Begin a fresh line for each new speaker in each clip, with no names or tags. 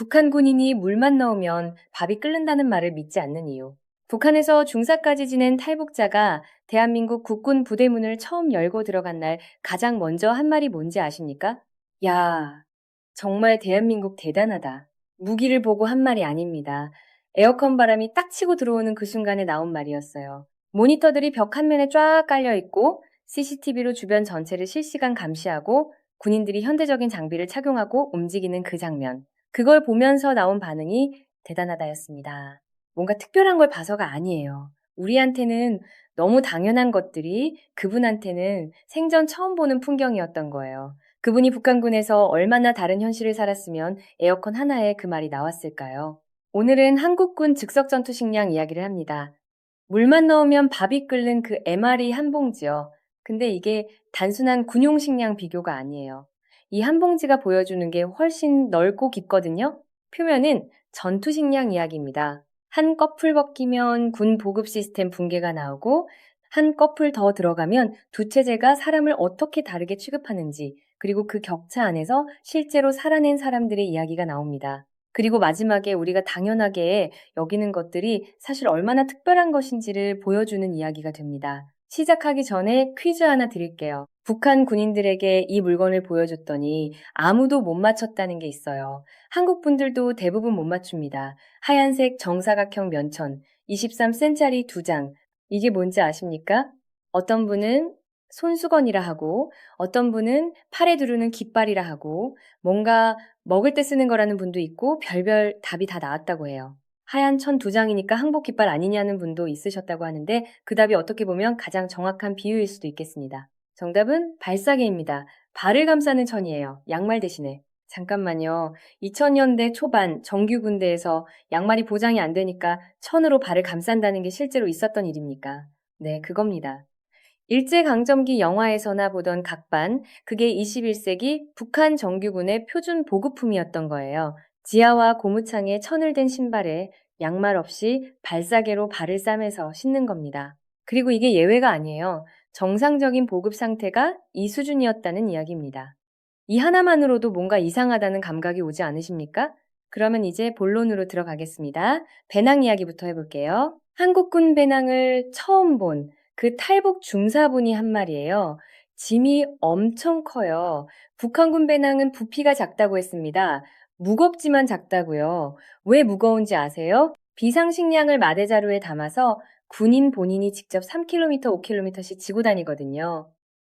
북한 군인이 물만 넣으면 밥이 끓는다는 말을 믿지 않는 이유. 북한에서 중사까지 지낸 탈북자가 대한민국 국군 부대문을 처음 열고 들어간 날 가장 먼저 한 말이 뭔지 아십니까? 야, 정말 대한민국 대단하다. 무기를 보고 한 말이 아닙니다. 에어컨 바람이 딱 치고 들어오는 그 순간에 나온 말이었어요. 모니터들이 벽 한 면에 쫙 깔려 있고 CCTV로 주변 전체를 실시간 감시하고 군인들이 현대적인 장비를 착용하고 움직이는 그 장면. 그걸 보면서 나온 반응이 대단하다였습니다. 뭔가 특별한 걸 봐서가 아니에요. 우리한테는 너무 당연한 것들이 그분한테는 생전 처음 보는 풍경이었던 거예요. 그분이 북한군에서 얼마나 다른 현실을 살았으면 에어컨 하나에 그 말이 나왔을까요? 오늘은 한국군 즉석전투 식량 이야기를 합니다. 물만 넣으면 밥이 끓는 그 MRE 한 봉지요. 근데 이게 단순한 군용 식량 비교가 아니에요. 이 한 봉지가 보여주는 게 훨씬 넓고 깊거든요. 표면은 전투 식량 이야기입니다. 한 꺼풀 벗기면 군 보급 시스템 붕괴가 나오고 한 꺼풀 더 들어가면 두 체제가 사람을 어떻게 다르게 취급하는지 그리고 그 격차 안에서 실제로 살아낸 사람들의 이야기가 나옵니다. 그리고 마지막에 우리가 당연하게 여기는 것들이 사실 얼마나 특별한 것인지를 보여주는 이야기가 됩니다. 시작하기 전에 퀴즈 하나 드릴게요. 북한 군인들에게 이 물건을 보여줬더니 아무도 못 맞췄다는 게 있어요. 한국 분들도 대부분 못 맞춥니다. 하얀색 정사각형 면천, 23cm짜리 2장. 이게 뭔지 아십니까? 어떤 분은 손수건이라 하고 어떤 분은 팔에 두르는 깃발이라 하고 뭔가 먹을 때 쓰는 거라는 분도 있고 별별 답이 다 나왔다고 해요. 하얀 천 2장이니까 항복 깃발 아니냐는 분도 있으셨다고 하는데 그 답이 어떻게 보면 가장 정확한 비유일 수도 있겠습니다. 정답은 발사계입니다. 발을 감싸는 천이에요. 양말 대신에. 잠깐만요. 2000년대 초반 정규 군대에서 양말이 보장이 안 되니까 천으로 발을 감싼다는 게 실제로 있었던 일입니까? 네, 그겁니다. 일제강점기 영화에서나 보던 각반, 그게 21세기 북한 정규군의 표준 보급품이었던 거예요. 지하와 고무창에 천을 댄 신발에 양말 없이 발사계로 발을 싸매서 신는 겁니다. 그리고 이게 예외가 아니에요. 정상적인 보급 상태가 이 수준이었다는 이야기입니다. 이 하나만으로도 뭔가 이상하다는 감각이 오지 않으십니까? 그러면 이제 본론으로 들어가겠습니다. 배낭 이야기부터 해볼게요. 한국군 배낭을 처음 본 그 탈북 중사분이 한 말이에요. 짐이 엄청 커요. 북한군 배낭은 부피가 작다고 했습니다. 무겁지만 작다고요. 왜 무거운지 아세요? 비상식량을 마대자루에 담아서 군인 본인이 직접 3km, 5km씩 지고 다니거든요.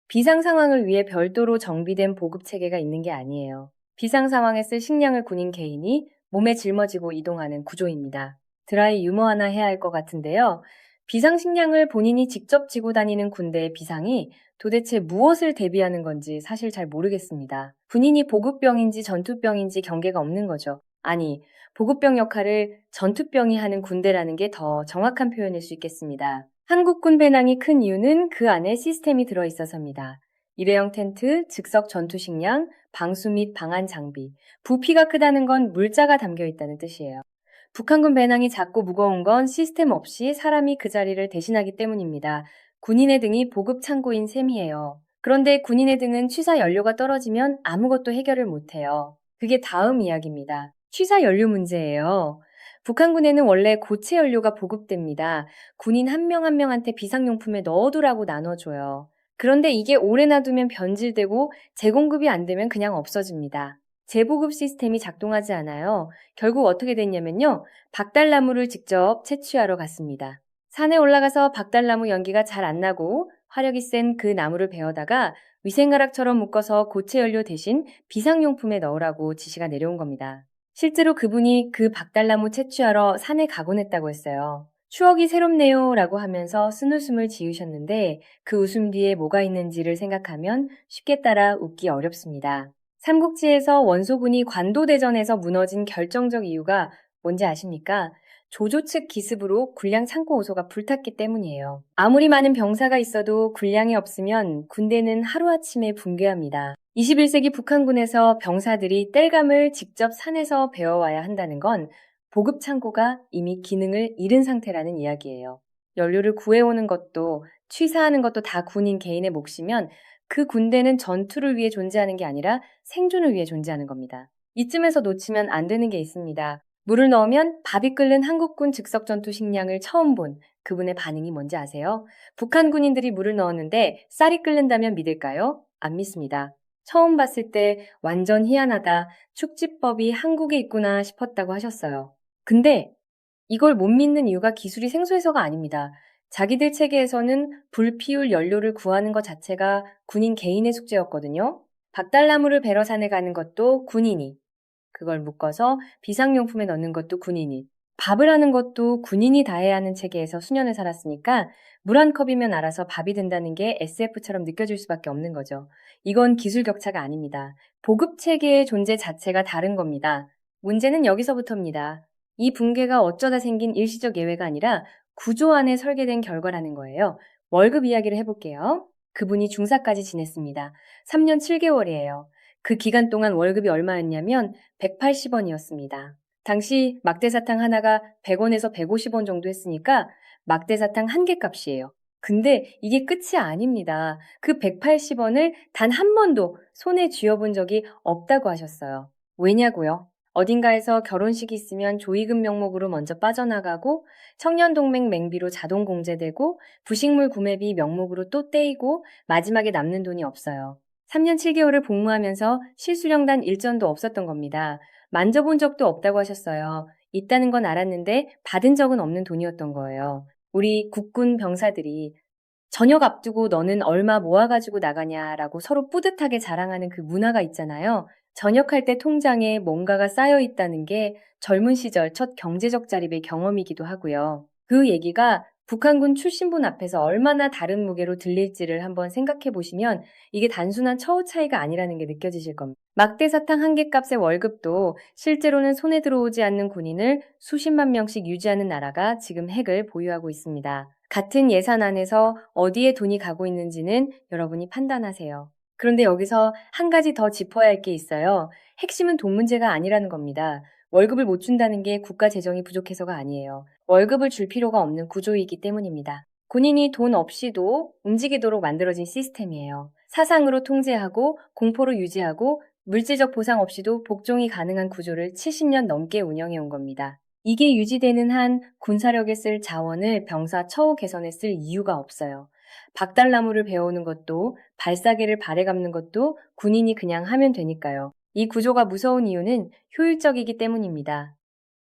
비상 상황을 위해 별도로 정비된 보급 체계가 있는 게 아니에요. 비상 상황에 쓸 식량을 군인 개인이 몸에 짊어지고 이동하는 구조입니다. 드라이 유머 하나 해야 할 것 같은데요. 비상 식량을 본인이 직접 지고 다니는 군대의 비상이 도대체 무엇을 대비하는 건지 사실 잘 모르겠습니다. 군인이 보급병인지 전투병인지 경계가 없는 거죠. 아니, 보급병 역할을 전투병이 하는 군대라는 게 더 정확한 표현일 수 있겠습니다. 한국군 배낭이 큰 이유는 그 안에 시스템이 들어있어서입니다. 일회용 텐트, 즉석 전투 식량, 방수 및 방한 장비. 부피가 크다는 건 물자가 담겨 있다는 뜻이에요. 북한군 배낭이 작고 무거운 건 시스템 없이 사람이 그 자리를 대신하기 때문입니다. 군인의 등이 보급 창고인 셈이에요. 그런데 군인의 등은 취사 연료가 떨어지면 아무것도 해결을 못해요. 그게 다음 이야기입니다. 취사 연료 문제예요. 북한군에는 원래 고체 연료가 보급됩니다. 군인 한 명 한 명한테 비상용품에 넣어두라고 나눠줘요. 그런데 이게 오래 놔두면 변질되고 재공급이 안 되면 그냥 없어집니다. 재보급 시스템이 작동하지 않아요. 결국 어떻게 됐냐면요. 박달나무를 직접 채취하러 갔습니다. 산에 올라가서 박달나무 연기가 잘 안 나고 화력이 센 그 나무를 베어다가 위생가락처럼 묶어서 고체 연료 대신 비상용품에 넣으라고 지시가 내려온 겁니다. 실제로 그분이 그 박달나무 채취하러 산에 가곤 했다고 했어요. 추억이 새롭네요 라고 하면서 쓴웃음을 지으셨는데 그 웃음 뒤에 뭐가 있는지를 생각하면 쉽게 따라 웃기 어렵습니다. 삼국지에서 원소군이 관도대전에서 무너진 결정적 이유가 뭔지 아십니까? 조조 측 기습으로 군량 창고 호소가 불탔기 때문이에요. 아무리 많은 병사가 있어도 군량이 없으면 군대는 하루아침에 붕괴합니다. 21세기 북한군에서 병사들이 땔감을 직접 산에서 베어와야 한다는 건 보급 창고가 이미 기능을 잃은 상태라는 이야기예요. 연료를 구해오는 것도 취사하는 것도 다 군인 개인의 몫이면 그 군대는 전투를 위해 존재하는 게 아니라 생존을 위해 존재하는 겁니다. 이쯤에서 놓치면 안 되는 게 있습니다. 물을 넣으면 밥이 끓는 한국군 즉석전투 식량을 처음 본 그분의 반응이 뭔지 아세요? 북한 군인들이 물을 넣었는데 쌀이 끓는다면 믿을까요? 안 믿습니다. 처음 봤을 때 완전 희한하다, 축지법이 한국에 있구나 싶었다고 하셨어요. 근데 이걸 못 믿는 이유가 기술이 생소해서가 아닙니다. 자기들 체계에서는 불 피울 연료를 구하는 것 자체가 군인 개인의 숙제였거든요. 박달나무를 베러 산에 가는 것도 군인이, 그걸 묶어서 비상용품에 넣는 것도 군인이, 밥을 하는 것도 군인이 다 해야 하는 체계에서 수년을 살았으니까 물 한 컵이면 알아서 밥이 된다는 게 SF처럼 느껴질 수밖에 없는 거죠. 이건 기술 격차가 아닙니다. 보급 체계의 존재 자체가 다른 겁니다. 문제는 여기서부터입니다. 이 붕괴가 어쩌다 생긴 일시적 예외가 아니라 구조 안에 설계된 결과라는 거예요. 월급 이야기를 해볼게요. 그분이 중사까지 지냈습니다. 3년 7개월이에요. 그 기간 동안 월급이 얼마였냐면 180원이었습니다. 당시 막대사탕 하나가 100원에서 150원 정도 했으니까 막대사탕 한 개 값이에요. 근데 이게 끝이 아닙니다. 그 180원을 단 한 번도 손에 쥐어본 적이 없다고 하셨어요. 왜냐고요? 어딘가에서 결혼식이 있으면 조의금 명목으로 먼저 빠져나가고 청년동맹 맹비로 자동 공제되고 부식물 구매비 명목으로 또 떼이고 마지막에 남는 돈이 없어요. 3년 7개월을 복무하면서 실수령 단 1전도 없었던 겁니다. 만져본 적도 없다고 하셨어요. 있다는 건 알았는데 받은 적은 없는 돈이었던 거예요. 우리 국군 병사들이 저녁 앞두고 너는 얼마 모아가지고 나가냐라고 서로 뿌듯하게 자랑하는 그 문화가 있잖아요. 전역할 때 통장에 뭔가가 쌓여 있다는 게 젊은 시절 첫 경제적 자립의 경험이기도 하고요. 그 얘기가 북한군 출신분 앞에서 얼마나 다른 무게로 들릴지를 한번 생각해 보시면 이게 단순한 처우 차이가 아니라는 게 느껴지실 겁니다. 막대사탕 한 개 값의 월급도 실제로는 손에 들어오지 않는 군인을 수십만 명씩 유지하는 나라가 지금 핵을 보유하고 있습니다. 같은 예산 안에서 어디에 돈이 가고 있는지는 여러분이 판단하세요. 그런데 여기서 한 가지 더 짚어야 할 게 있어요. 핵심은 돈 문제가 아니라는 겁니다. 월급을 못 준다는 게 국가 재정이 부족해서가 아니에요. 월급을 줄 필요가 없는 구조이기 때문입니다. 군인이 돈 없이도 움직이도록 만들어진 시스템이에요. 사상으로 통제하고 공포로 유지하고 물질적 보상 없이도 복종이 가능한 구조를 70년 넘게 운영해 온 겁니다. 이게 유지되는 한 군사력에 쓸 자원을 병사 처우 개선에 쓸 이유가 없어요. 박달나무를 베어오는 것도 발사계를 발에 감는 것도 군인이 그냥 하면 되니까요. 이 구조가 무서운 이유는 효율적이기 때문입니다.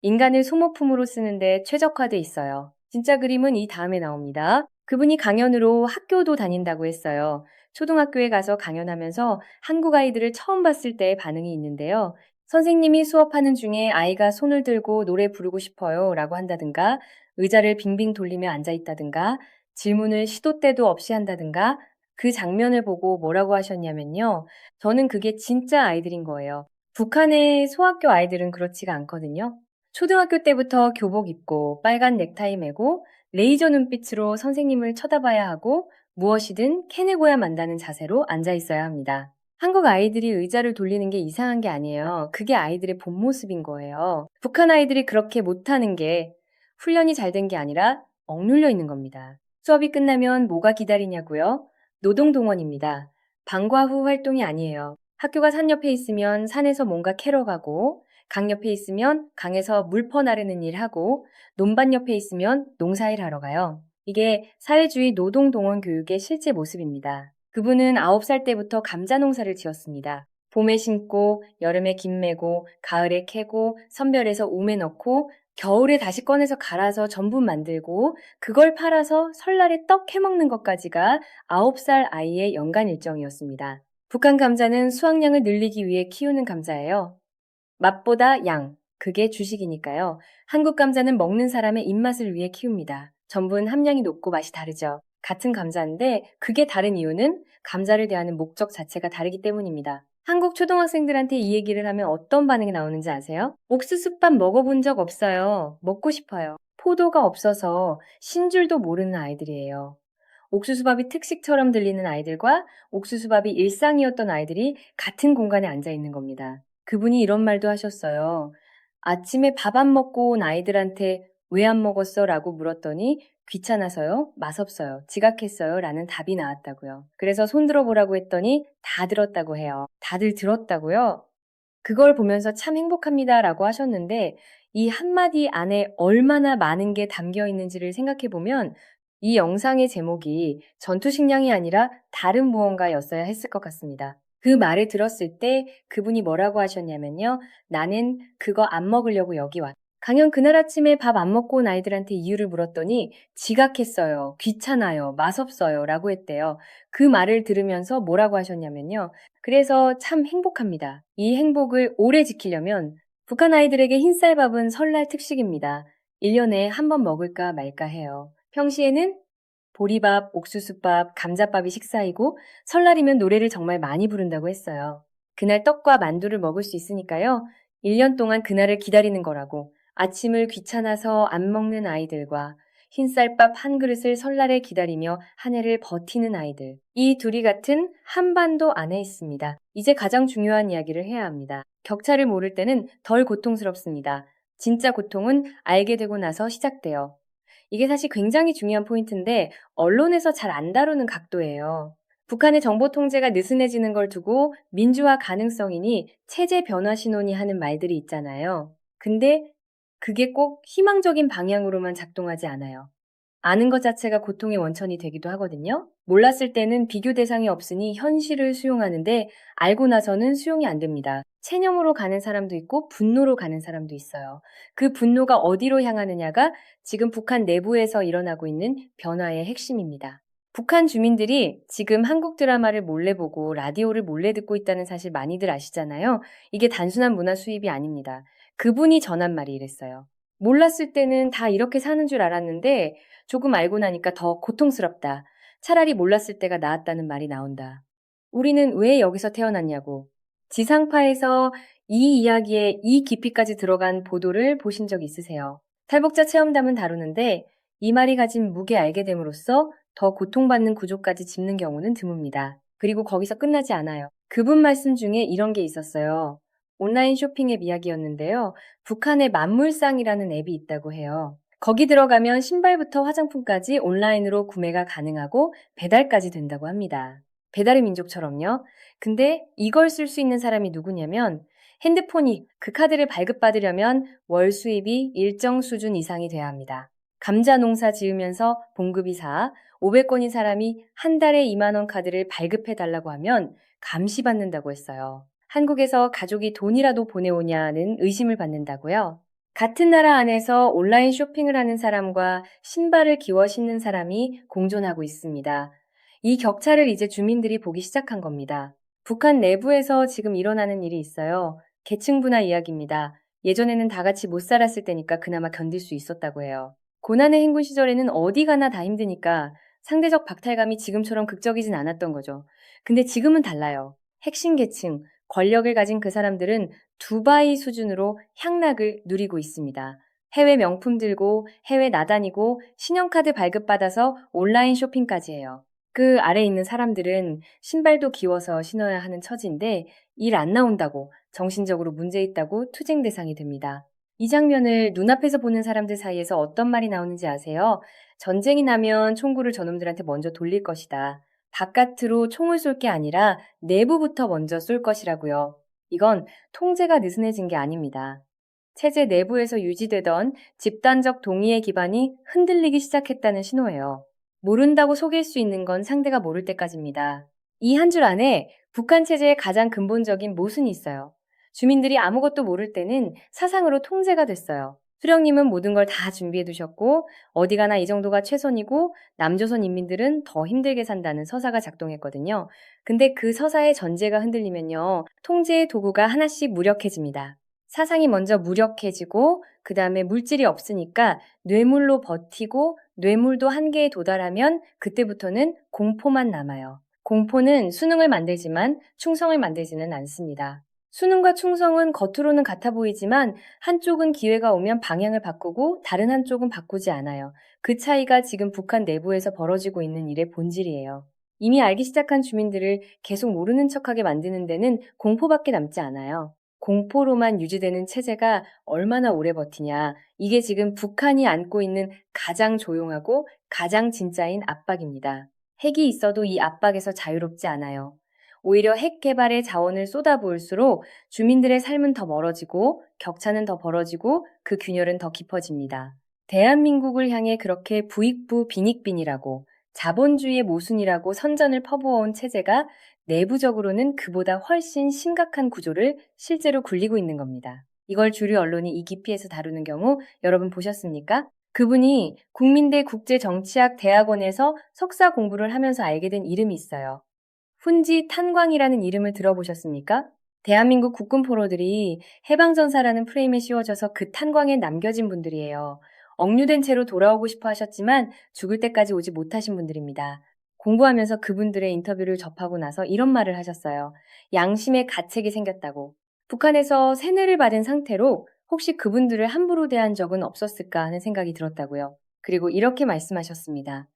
인간을 소모품으로 쓰는데 최적화돼 있어요. 진짜 그림은 이 다음에 나옵니다. 그분이 강연으로 학교도 다닌다고 했어요. 초등학교에 가서 강연하면서 한국 아이들을 처음 봤을 때의 반응이 있는데요. 선생님이 수업하는 중에 아이가 손을 들고 노래 부르고 싶어요 라고 한다든가 의자를 빙빙 돌리며 앉아 있다든가 질문을 시도 때도 없이 한다든가 그 장면을 보고 뭐라고 하셨냐면요. 저는 그게 진짜 아이들인 거예요. 북한의 소학교 아이들은 그렇지가 않거든요. 초등학교 때부터 교복 입고 빨간 넥타이 매고 레이저 눈빛으로 선생님을 쳐다봐야 하고 무엇이든 캐내고야 만다는 자세로 앉아 있어야 합니다. 한국 아이들이 의자를 돌리는 게 이상한 게 아니에요. 그게 아이들의 본 모습인 거예요. 북한 아이들이 그렇게 못하는 게 훈련이 잘 된 게 아니라 억눌려 있는 겁니다. 수업이 끝나면 뭐가 기다리냐고요? 노동동원입니다. 방과 후 활동이 아니에요. 학교가 산 옆에 있으면 산에서 뭔가 캐러 가고 강 옆에 있으면 강에서 물 퍼나르는 일 하고 논밭 옆에 있으면 농사일 하러 가요. 이게 사회주의 노동동원 교육의 실제 모습입니다. 그분은 9살 때부터 감자 농사를 지었습니다. 봄에 심고 여름에 김 매고 가을에 캐고 선별해서 우메 넣고 겨울에 다시 꺼내서 갈아서 전분 만들고 그걸 팔아서 설날에 떡 해먹는 것까지가 9살 아이의 연간 일정이었습니다. 북한 감자는 수확량을 늘리기 위해 키우는 감자예요. 맛보다 양, 그게 주식이니까요. 한국 감자는 먹는 사람의 입맛을 위해 키웁니다. 전분 함량이 높고 맛이 다르죠. 같은 감자인데 그게 다른 이유는 감자를 대하는 목적 자체가 다르기 때문입니다. 한국 초등학생들한테 이 얘기를 하면 어떤 반응이 나오는지 아세요? 옥수수밥 먹어본 적 없어요. 먹고 싶어요. 포도가 없어서 신줄도 모르는 아이들이에요. 옥수수밥이 특식처럼 들리는 아이들과 옥수수밥이 일상이었던 아이들이 같은 공간에 앉아 있는 겁니다. 그분이 이런 말도 하셨어요. 아침에 밥 안 먹고 온 아이들한테 왜 안 먹었어? 라고 물었더니 귀찮아서요? 맛없어요. 지각했어요? 라는 답이 나왔다고요. 그래서 손 들어보라고 했더니 다 들었다고 해요. 다들 들었다고요? 그걸 보면서 참 행복합니다라고 하셨는데 이 한마디 안에 얼마나 많은 게 담겨 있는지를 생각해 보면 이 영상의 제목이 전투식량이 아니라 다른 무언가였어야 했을 것 같습니다. 그 말을 들었을 때 그분이 뭐라고 하셨냐면요. 나는 그거 안 먹으려고 여기 왔다. 강연 그날 아침에 밥 안 먹고 온 아이들한테 이유를 물었더니 지각했어요. 귀찮아요. 맛없어요. 라고 했대요. 그 말을 들으면서 뭐라고 하셨냐면요. 그래서 참 행복합니다. 이 행복을 오래 지키려면 북한 아이들에게 흰쌀밥은 설날 특식입니다. 1년에 한 번 먹을까 말까 해요. 평시에는 보리밥, 옥수수밥, 감자밥이 식사이고 설날이면 노래를 정말 많이 부른다고 했어요. 그날 떡과 만두를 먹을 수 있으니까요. 1년 동안 그날을 기다리는 거라고 아침을 귀찮아서 안 먹는 아이들과 흰쌀밥 한 그릇을 설날에 기다리며 한 해를 버티는 아이들. 이 둘이 같은 한반도 안에 있습니다. 이제 가장 중요한 이야기를 해야 합니다. 격차를 모를 때는 덜 고통스럽습니다. 진짜 고통은 알게 되고 나서 시작돼요. 이게 사실 굉장히 중요한 포인트인데 언론에서 잘 안 다루는 각도예요. 북한의 정보 통제가 느슨해지는 걸 두고 민주화 가능성이니 체제 변화 신호니 하는 말들이 있잖아요. 근데 그게 꼭 희망적인 방향으로만 작동하지 않아요. 아는 것 자체가 고통의 원천이 되기도 하거든요. 몰랐을 때는 비교 대상이 없으니 현실을 수용하는데 알고 나서는 수용이 안 됩니다. 체념으로 가는 사람도 있고 분노로 가는 사람도 있어요. 그 분노가 어디로 향하느냐가 지금 북한 내부에서 일어나고 있는 변화의 핵심입니다. 북한 주민들이 지금 한국 드라마를 몰래 보고 라디오를 몰래 듣고 있다는 사실 많이들 아시잖아요. 이게 단순한 문화 수입이 아닙니다. 그분이 전한 말이 이랬어요. 몰랐을 때는 다 이렇게 사는 줄 알았는데 조금 알고 나니까 더 고통스럽다. 차라리 몰랐을 때가 나았다는 말이 나온다. 우리는 왜 여기서 태어났냐고. 지상파에서 이 이야기에 이 깊이까지 들어간 보도를 보신 적 있으세요? 탈북자 체험담은 다루는데 이 말이 가진 무게 알게 됨으로써 더 고통받는 구조까지 짚는 경우는 드뭅니다. 그리고 거기서 끝나지 않아요. 그분 말씀 중에 이런 게 있었어요. 온라인 쇼핑 앱 이야기였는데요. 북한에 만물상이라는 앱이 있다고 해요. 거기 들어가면 신발부터 화장품까지 온라인으로 구매가 가능하고 배달까지 된다고 합니다. 배달의 민족처럼요. 근데 이걸 쓸 수 있는 사람이 누구냐면 핸드폰이 그 카드를 발급받으려면 월 수입이 일정 수준 이상이 돼야 합니다. 감자 농사 지으면서 봉급이사 500건인 사람이 한 달에 2만 원 카드를 발급해 달라고 하면 감시받는다고 했어요. 한국에서 가족이 돈이라도 보내오냐는 의심을 받는다고요. 같은 나라 안에서 온라인 쇼핑을 하는 사람과 신발을 끼워 신는 사람이 공존하고 있습니다. 이 격차를 이제 주민들이 보기 시작한 겁니다. 북한 내부에서 지금 일어나는 일이 있어요. 계층 분화 이야기입니다. 예전에는 다 같이 못 살았을 때니까 그나마 견딜 수 있었다고 해요. 고난의 행군 시절에는 어디 가나 다 힘드니까 상대적 박탈감이 지금처럼 극적이진 않았던 거죠. 근데 지금은 달라요. 핵심 계층, 권력을 가진 그 사람들은 두바이 수준으로 향락을 누리고 있습니다. 해외 명품 들고 해외 나다니고 신용카드 발급받아서 온라인 쇼핑까지 해요. 그 아래에 있는 사람들은 신발도 기워서 신어야 하는 처지인데 일 안 나온다고 정신적으로 문제 있다고 투쟁 대상이 됩니다. 이 장면을 눈앞에서 보는 사람들 사이에서 어떤 말이 나오는지 아세요? 전쟁이 나면 총구를 저놈들한테 먼저 돌릴 것이다. 바깥으로 총을 쏠 게 아니라 내부부터 먼저 쏠 것이라고요. 이건 통제가 느슨해진 게 아닙니다. 체제 내부에서 유지되던 집단적 동의의 기반이 흔들리기 시작했다는 신호예요. 모른다고 속일 수 있는 건 상대가 모를 때까지입니다. 이 한 줄 안에 북한 체제의 가장 근본적인 모순이 있어요. 주민들이 아무것도 모를 때는 사상으로 통제가 됐어요. 수령님은 모든 걸 다 준비해 두셨고 어디 가나 이 정도가 최선이고 남조선 인민들은 더 힘들게 산다는 서사가 작동했거든요. 근데 그 서사의 전제가 흔들리면요. 통제의 도구가 하나씩 무력해집니다. 사상이 먼저 무력해지고 그 다음에 물질이 없으니까 뇌물로 버티고 뇌물도 한계에 도달하면 그때부터는 공포만 남아요. 공포는 수능을 만들지만 충성을 만들지는 않습니다. 수능과 충성은 겉으로는 같아 보이지만 한쪽은 기회가 오면 방향을 바꾸고 다른 한쪽은 바꾸지 않아요. 그 차이가 지금 북한 내부에서 벌어지고 있는 일의 본질이에요. 이미 알기 시작한 주민들을 계속 모르는 척하게 만드는 데는 공포밖에 남지 않아요. 공포로만 유지되는 체제가 얼마나 오래 버티냐. 이게 지금 북한이 안고 있는 가장 조용하고 가장 진짜인 압박입니다. 핵이 있어도 이 압박에서 자유롭지 않아요. 오히려 핵 개발에 자원을 쏟아부을수록 주민들의 삶은 더 멀어지고 격차는 더 벌어지고 그 균열은 더 깊어집니다. 대한민국을 향해 그렇게 부익부 빈익빈이라고 자본주의의 모순이라고 선전을 퍼부어온 체제가 내부적으로는 그보다 훨씬 심각한 구조를 실제로 굴리고 있는 겁니다. 이걸 주류 언론이 이 깊이에서 다루는 경우 여러분 보셨습니까? 그분이 국민대 국제정치학 대학원에서 석사 공부를 하면서 알게 된 이름이 있어요. 훈지 탄광이라는 이름을 들어보셨습니까? 대한민국 국군 포로들이 해방전사라는 프레임에 씌워져서 그 탄광에 남겨진 분들이에요. 억류된 채로 돌아오고 싶어 하셨지만 죽을 때까지 오지 못하신 분들입니다. 공부하면서 그분들의 인터뷰를 접하고 나서 이런 말을 하셨어요. 양심의 가책이 생겼다고. 북한에서 세뇌를 받은 상태로 혹시 그분들을 함부로 대한 적은 없었을까 하는 생각이 들었다고요. 그리고 이렇게 말씀하셨습니다.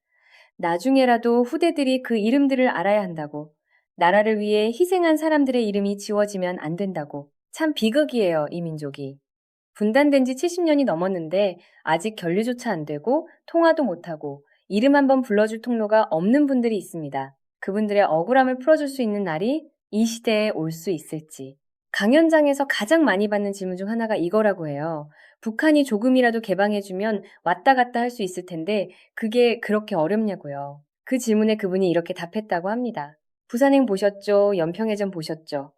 나중에라도 후대들이 그 이름들을 알아야 한다고. 나라를 위해 희생한 사람들의 이름이 지워지면 안 된다고. 참 비극이에요, 이 민족이. 분단된 지 70년이 넘었는데 아직 결류조차 안 되고 통화도 못하고 이름 한번 불러줄 통로가 없는 분들이 있습니다. 그분들의 억울함을 풀어줄 수 있는 날이 이 시대에 올 수 있을지. 강연장에서 가장 많이 받는 질문 중 하나가 이거라고 해요. 북한이 조금이라도 개방해주면 왔다 갔다 할 수 있을 텐데 그게 그렇게 어렵냐고요. 그 질문에 그분이 이렇게 답했다고 합니다. 부산행 보셨죠? 연평해전 보셨죠?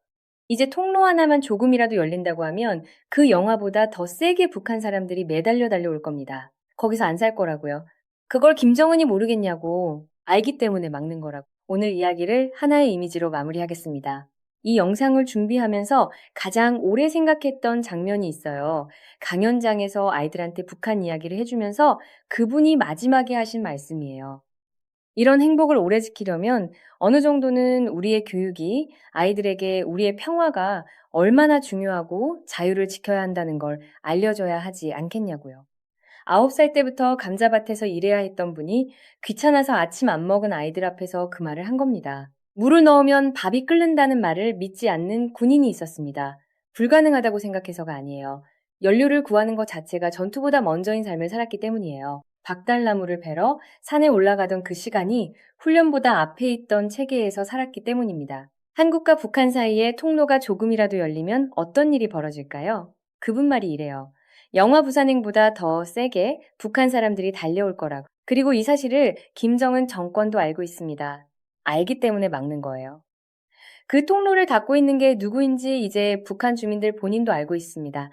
이제 통로 하나만 조금이라도 열린다고 하면 그 영화보다 더 세게 북한 사람들이 매달려 달려올 겁니다. 거기서 안 살 거라고요. 그걸 김정은이 모르겠냐고. 알기 때문에 막는 거라고. 오늘 이야기를 하나의 이미지로 마무리하겠습니다. 이 영상을 준비하면서 가장 오래 생각했던 장면이 있어요. 강연장에서 아이들한테 북한 이야기를 해주면서 그분이 마지막에 하신 말씀이에요. 이런 행복을 오래 지키려면 어느 정도는 우리의 교육이 아이들에게 우리의 평화가 얼마나 중요하고 자유를 지켜야 한다는 걸 알려줘야 하지 않겠냐고요. 9살 때부터 감자밭에서 일해야 했던 분이 귀찮아서 아침 안 먹은 아이들 앞에서 그 말을 한 겁니다. 물을 넣으면 밥이 끓는다는 말을 믿지 않는 군인이 있었습니다. 불가능하다고 생각해서가 아니에요. 연료를 구하는 것 자체가 전투보다 먼저인 삶을 살았기 때문이에요. 박달나무를 베러 산에 올라가던 그 시간이 훈련보다 앞에 있던 체계에서 살았기 때문입니다. 한국과 북한 사이에 통로가 조금이라도 열리면 어떤 일이 벌어질까요? 그분 말이 이래요. 영화 부산행보다 더 세게 북한 사람들이 달려올 거라고. 그리고 이 사실을 김정은 정권도 알고 있습니다. 알기 때문에 막는 거예요. 그 통로를 닫고 있는 게 누구인지 이제 북한 주민들 본인도 알고 있습니다.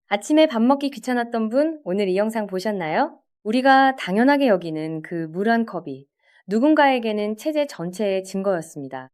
아침에 밥 먹기 귀찮았던 분, 오늘 이 영상 보셨나요? 우리가 당연하게 여기는 그 물 한 컵이 누군가에게는 체제 전체의 증거였습니다.